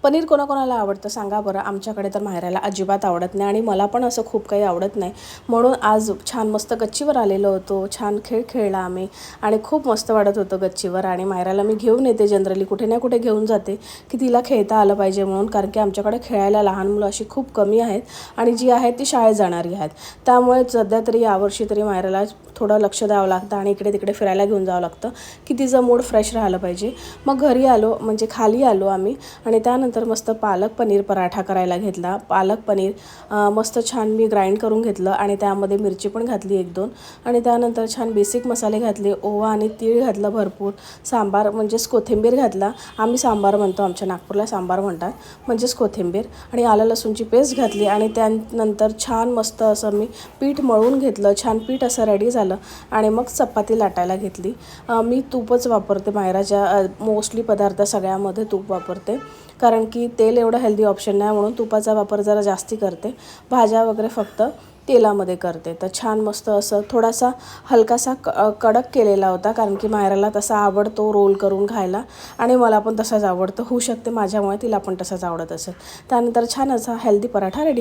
पनीर कोणाकोणाला आवडतं सांगा बरं. आमच्याकडे तर माहेराला अजिबात आवडत नाही आणि मला पण असं खूप काही आवडत नाही. म्हणून आज छान मस्त गच्चीवर आलेलो होतो. छान खेळ खेळला आम्ही आणि खूप मस्त वाटत होतं गच्चीवर. आणि माहेराला मी घेऊन येते जनरली, कुठे ना कुठे घेऊन जाते की तिला खेळता आलं पाहिजे म्हणून, कारण की आमच्याकडे खेळायला लहान मुलं अशी खूप कमी आहेत आणि जी आहेत ती शाळेत जाणारी आहेत. त्यामुळे सध्या तरी यावर्षी तरी माहेराला थोडं लक्ष द्यावं लागतं आणि इकडे तिकडे फिरायला घेऊन जावं लागतं की तिचं मूड फ्रेश राहिलं पाहिजे. मग घरी आलो, म्हणजे खाली आलो आम्ही आणि त्यानंतर मस्त पालक पनीर पराठा करायला घेतला. पालक पनीर मस्त छान मी ग्राइंड करून घेतलं आणि त्यामध्ये मिरची पण घातली 1-2 आणि त्यानंतर छान बेसिक मसाले घातले, ओवा आणि तीळ घातलं भरपूर, सांबार म्हणजेच कोथिंबीर घातला. आम्ही सांबार म्हणतो, आमच्या नागपूरला सांबार म्हणतात, म्हणजेच कोथिंबीर आणि आलं लसूणची पेस्ट घातली आणि त्यानंतर छान मस्त असं मी पीठ मळून घेतलं. छान पीठ असं रेडी झालं आणि मग चपाती लाटायला घेतली. मी तूपच वापरते माहेराच्या मोस्टली पदार्थ सगळ्यामध्ये तूप वापरते, कारण की तेल एवढं हेल्दी ऑप्शन नाही म्हणून तुपाचा वापर जरा जास्ती करते. भाज्या वगैरे फक्त तेलामध्ये करते. तर छान मस्त असं थोडासा हलकासा कडक केलेला होता, कारण की मायराला तसा आवडतो रोल करून खायला आणि मला पण तसाच आवडतं. होऊ शकते माझ्यामुळे तिला पण तसाच आवडत असेल. त्यानंतर छान असा हेल्दी पराठा रेडी.